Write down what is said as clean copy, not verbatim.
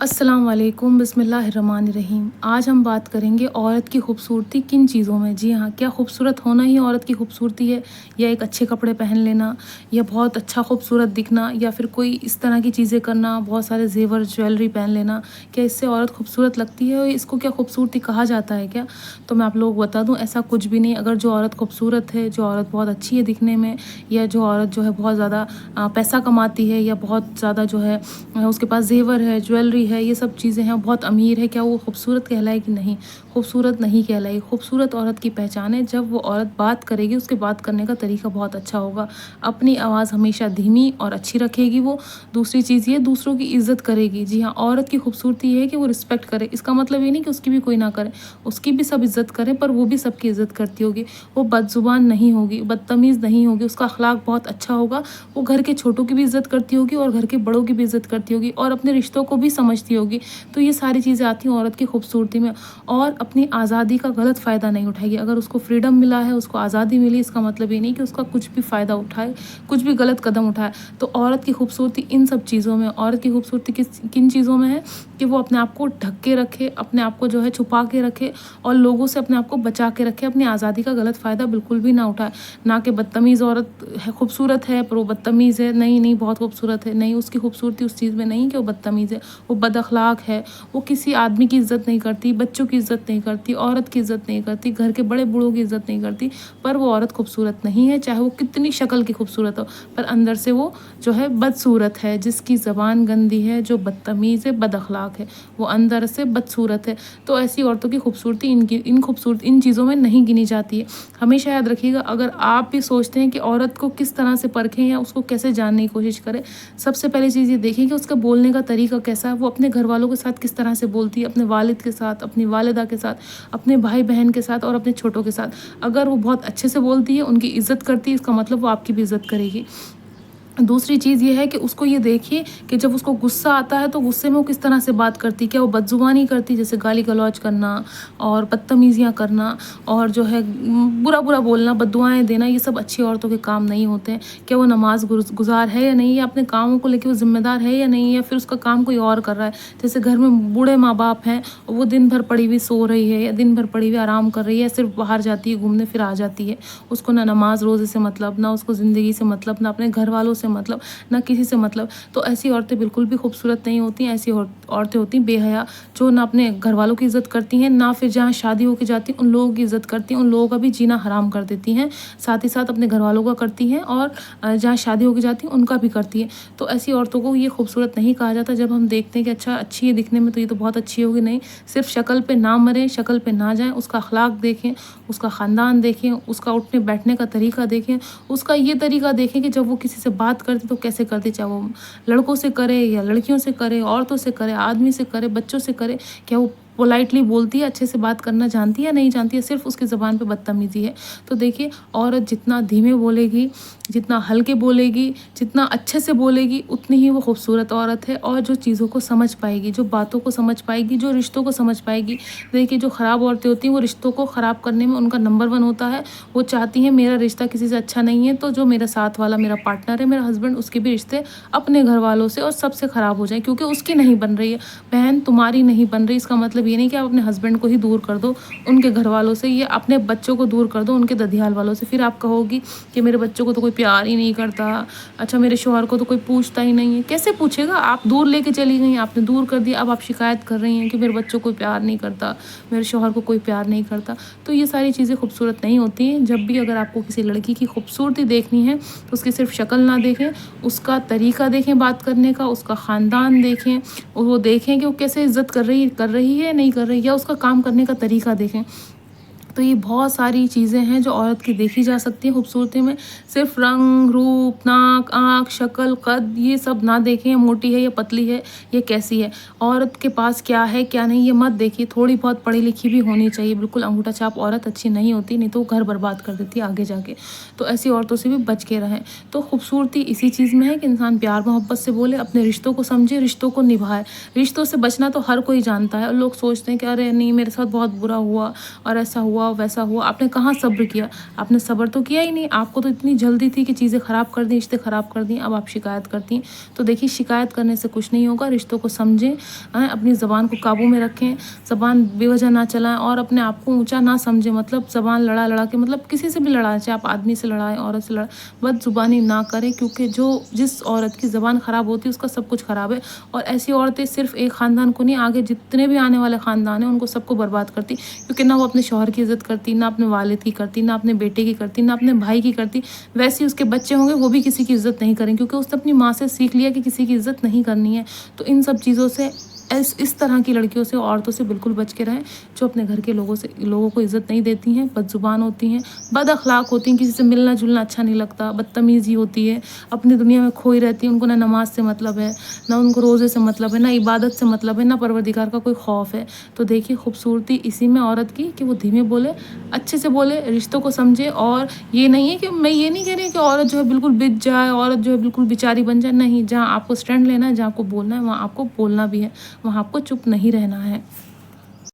अस्सलाम वालेकुम, बिस्मिल्लाहिर्रहमानिर्रहीम। आज हम बात करेंगे औरत की खूबसूरती किन चीज़ों में। जी हाँ, क्या खूबसूरत होना ही औरत की खूबसूरती है, या एक अच्छे कपड़े पहन लेना, या बहुत अच्छा खूबसूरत दिखना, या फिर कोई इस तरह की चीज़ें करना, बहुत सारे ज़ेवर ज्वेलरी पहन लेना, क्या इससे औरत खूबसूरत लगती है और इसको क्या खूबसूरती कहा जाता है क्या? तो मैं आप लोगों को बता दूँ, ऐसा कुछ भी नहीं। अगर जो औरत खूबसूरत है, जो औरत बहुत अच्छी है दिखने में, या जो औरत जो है बहुत ज़्यादा पैसा कमाती है, या बहुत ज़्यादा जो है उसके पास ज़ेवर है, ज्वेलरी है, ये सब चीज़ें हैं, बहुत अमीर है, क्या वो खूबसूरत कहलाएगी? नहीं, खूबसूरत नहीं कहलाएगी। खूबसूरत औरत की पहचान है जब वो औरत बात करेगी, उसके बात करने का तरीका बहुत अच्छा होगा, अपनी आवाज़ हमेशा धीमी और अच्छी रखेगी वो। दूसरी चीज़ ये, दूसरों की इज़्ज़त करेगी। जी हाँ, औरत की खूबसूरती ये है कि वो रिस्पेक्ट करे। इसका मतलब ये नहीं कि उसकी भी कोई ना करे, उसकी भी सब इज़्ज़त करें, पर वो भी सबकी इज़्ज़त करती होगी। वो बदज़ुबान नहीं होगी, बदतमीज़ नहीं होगी, उसका अखलाक बहुत अच्छा होगा। वो घर के छोटों की भी इज़्ज़त करती होगी और घर के बड़ों की भी इज़्ज़त करती होगी, और अपने रिश्तों को भी समझती होगी। तो ये सारी चीज़ें आती हैं औरत की खूबसूरती में। और अपनी आज़ादी का गलत फ़ायदा नहीं उठाएगी। अगर उसको फ्रीडम मिला है, उसको आज़ादी मिली, इसका मतलब ये नहीं कि उसका कुछ भी फ़ायदा उठाए, कुछ भी गलत कदम उठाए। तो औरत की खूबसूरती इन सब चीज़ों में। औरत की खूबसूरती किन चीज़ों में है कि वो अपने आप को ढक के रखे, अपने आप को जो है छुपा के रखे, और लोगों से अपने आप को बचा के रखे, अपनी आज़ादी का गलत फ़ायदा बिल्कुल भी ना उठाए। ना कि बदतमीज़ औरत है, खूबसूरत है पर वो बदतमीज़ है, नहीं नहीं बहुत खूबसूरत है, नहीं, उसकी खूबसूरती उस चीज़ में नहीं कि वो बदतमीज़ है, वो बदअखलाक है, वो किसी आदमी की इज़्ज़त नहीं करती, बच्चों की इज़्ज़त नहीं करती, औरत की इज़्ज़त नहीं करती, घर के बड़े बूढ़ों की इज़्ज़त नहीं करती, पर वो औरत खूबसूरत नहीं है, चाहे वो कितनी शक्ल की खूबसूरत हो, पर अंदर से वो जो है बदसूरत है, जिसकी ज़बान गंदी है, जो बदतमीज़ है, बदअखलाक है, वो अंदर से बदसूरत है। तो ऐसी औरतों की खूबसूरती इन चीज़ों में नहीं गिनी जाती है। हमेशा याद रखिएगा, अगर आप भी सोचते हैं कि औरत को किस तरह से परखें या उसको कैसे जानने की कोशिश करें, सबसे पहली चीज़ ये देखें कि उसका बोलने का तरीका कैसा है, वो अपने घर वालों के साथ किस तरह से बोलती है, अपने वालिद के साथ, अपनी वालिदा के साथ, अपने भाई बहन के साथ और अपने छोटों के साथ। अगर वो बहुत अच्छे से बोलती है, उनकी इज़्ज़त करती है, इसका मतलब वो आपकी भी इज़्ज़त करेगी। दूसरी चीज़ ये है कि उसको ये देखिए कि जब उसको गुस्सा आता है तो गुस्से में वो किस तरह से बात करती है। क्या वो बदज़ुबानी करती है, जैसे गाली गलौज करना और बदतमीज़ियाँ करना, और जो है बुरा बुरा बोलना, बद्दुआएँ देना, ये सब अच्छी औरतों के काम नहीं होते हैं। क्या वो नमाज़ गुज़ार है या नहीं, या अपने कामों को लेके वो ज़िम्मेदार है या नहीं, या फिर उसका काम कोई और कर रहा है। जैसे घर में बूढ़े माँ बाप हैं और वो दिन भर पड़ी हुई सो रही है, या दिन भर पड़ी हुई आराम कर रही है, या सिर्फ बाहर जाती है घूमने फिर आ जाती है, उसको ना नमाज रोज़े से मतलब, ना उसको ज़िंदगी से मतलब, ना अपने घर वालों से मतलब, ना किसी से मतलब। तो ऐसी औरतें बिल्कुल भी खूबसूरत नहीं होती हैं। ऐसी औरतें होती हैं बेहया, जो ना अपने घर वालों की इज़्ज़त करती हैं, ना फिर जहाँ शादी होके जाती हैं उन लोगों की इज़्ज़त करती हैं, उन लोगों का भी जीना हराम कर देती हैं, साथ ही साथ अपने घर वालों का करती हैं, और जहाँ शादी होके जाती हैं उनका भी करती हैं। तो ऐसी औरतों को ये खूबसूरत नहीं कहा जाता। जब हम देखते हैं कि अच्छा अच्छी है दिखने में तो ये तो बहुत अच्छी होगी, नहीं, सिर्फ शक्ल पे ना मरें, शक्ल पे ना जाएं, उसका अखलाक देखें, उसका ख़ानदान देखें, उसका उठने बैठने का तरीका देखें, उसका ये तरीका देखें कि जब वो किसी से बात करती तो कैसे करती, चाहे वो लड़कों से करे या लड़कियों से करे, औरतों से करे, आदमी से करे, बच्चों से करे, क्या वो पोलाइटली बोलती है, अच्छे से बात करना जानती है या नहीं जानती है, सिर्फ उसकी ज़बान पे बदतमीज़ी है। तो देखिए, औरत जितना धीमे बोलेगी, जितना हल्के बोलेगी, जितना अच्छे से बोलेगी, उतनी ही वो खूबसूरत औरत है, और जो चीज़ों को समझ पाएगी, जो बातों को समझ पाएगी, जो रिश्तों को समझ पाएगी। देखिए, जो ख़राब औरतें होती हैं वो रिश्तों को ख़राब करने में उनका नंबर 1 होता है। वो चाहती हैं मेरा रिश्ता किसी से अच्छा नहीं है, तो जो मेरे साथ वाला मेरा पार्टनर है, मेरा हस्बैंड, उसके भी रिश्ते अपने घर वालों से और सबसे ख़राब हो जाएँ, क्योंकि उसकी नहीं बन रही है। बहन, तुम्हारी नहीं बन रही, इसका मतलब ये नहीं कि आप अपने हस्बैंड को ही दूर कर दो उनके घर वालों से, या अपने बच्चों को दूर कर दो उनके ददियाल वालों से। फिर आप कहोगी कि मेरे बच्चों को तो कोई प्यार ही नहीं करता, अच्छा मेरे शौहर को तो कोई पूछता ही नहीं है। कैसे पूछेगा? आप दूर लेके चली गई, आपने दूर कर दिया, अब आप शिकायत कर रही हैं कि मेरे बच्चों को प्यार नहीं करता, मेरे शौहर को कोई प्यार नहीं करता। तो ये सारी चीज़ें खूबसूरत नहीं होती हैं। जब भी अगर आपको किसी लड़की की खूबसूरती देखनी है तो उसकी सिर्फ शक्ल ना देखें, उसका तरीका देखें बात करने का, उसका ख़ानदान देखें, और वो देखें कि वो कैसे इज़्ज़त कर रही है नहीं कर रही, या उसका काम करने का तरीका देखें। तो ये बहुत सारी चीज़ें हैं जो औरत की देखी जा सकती है खूबसूरती में। सिर्फ रंग, रूप, नाक, आँख, शक्ल, कद, ये सब ना देखें, मोटी है या पतली है, ये कैसी है, औरत के पास क्या है क्या नहीं, ये मत देखिए। थोड़ी बहुत पढ़ी लिखी भी होनी चाहिए। बिल्कुल अंगूठा छाप औरत अच्छी नहीं होती, नहीं तो वो घर बर्बाद कर देती है आगे जाके। तो ऐसी औरतों से भी बच के रहें। तो खूबसूरती इसी चीज़ में है कि इंसान प्यार मोहब्बत से बोले, अपने रिश्तों को समझे, रिश्तों को निभाए। रिश्तों से बचना तो हर कोई जानता है, और लोग सोचते हैं कि अरे नहीं, मेरे साथ बहुत बुरा हुआ और ऐसा हुआ, वैसा हुआ, आपने कहाँ सब्र किया? आपने सब्र तो किया ही नहीं, आपको तो इतनी जल्दी थी कि चीज़ें ख़राब कर दी, रिश्ते ख़राब कर दिए, अब आप शिकायत करती हैं। तो देखिए, शिकायत करने से कुछ नहीं होगा, रिश्तों को समझें, अपनी ज़बान को काबू में रखें, ज़बान बेवजह ना चलाएँ और अपने आप को ऊँचा ना समझें। मतलब ज़बान लड़ा के, मतलब किसी से भी लड़ाएँ, चाहे आप आदमी से लड़ाएँ, औरत से लड़ाएँ, बदज़ुबानी ना करें, क्योंकि जिस औरत की ज़बान ख़राब होती है उसका सब कुछ ख़राब है। और ऐसी औरतें सिर्फ़ एक ख़ानदान को नहीं, आगे जितने भी आने वाले ख़ानदान हैं उनको सबको बर्बाद करती, क्योंकि ना वो अपने शौहर की इज़्ज़त करती, ना अपने वालिद की करती, ना अपने बेटे की करती, ना अपने भाई की करती। वैसे ही उसके बच्चे होंगे, वो भी किसी की इज़्ज़त नहीं करेंगे, क्योंकि उसने अपनी माँ से सीख लिया कि किसी की इज़्ज़त नहीं करनी है। तो इन सब चीज़ों से, इस तरह की लड़कियों से, औरतों से बिल्कुल बच के रहें, जो अपने घर के लोगों को इज़्ज़त नहीं देती हैं, बदज़ुबान होती हैं, बद अखलाक होती हैं, किसी से मिलना जुलना अच्छा नहीं लगता, बदतमीज़ी होती है, अपनी दुनिया में खोई रहती हैं। उनको ना नमाज से मतलब है, ना उनको रोज़े से मतलब है, ना इबादत से मतलब है, ना परवरदिगार का कोई खौफ है। तो देखिए, खूबसूरती इसी में औरत की, कि वो धीमे बोले, अच्छे से बोले, रिश्तों को समझे। और ये नहीं है कि मैं ये नहीं कह रही कि औरत जो है बिल्कुल बिक जाए, औरत जो है बिल्कुल बेचारी बन जाए। नहीं, जहाँ आपको स्टैंड लेना है, जहाँ आपको बोलना है, वहाँ आपको बोलना भी है, वहाँ आपको चुप नहीं रहना है।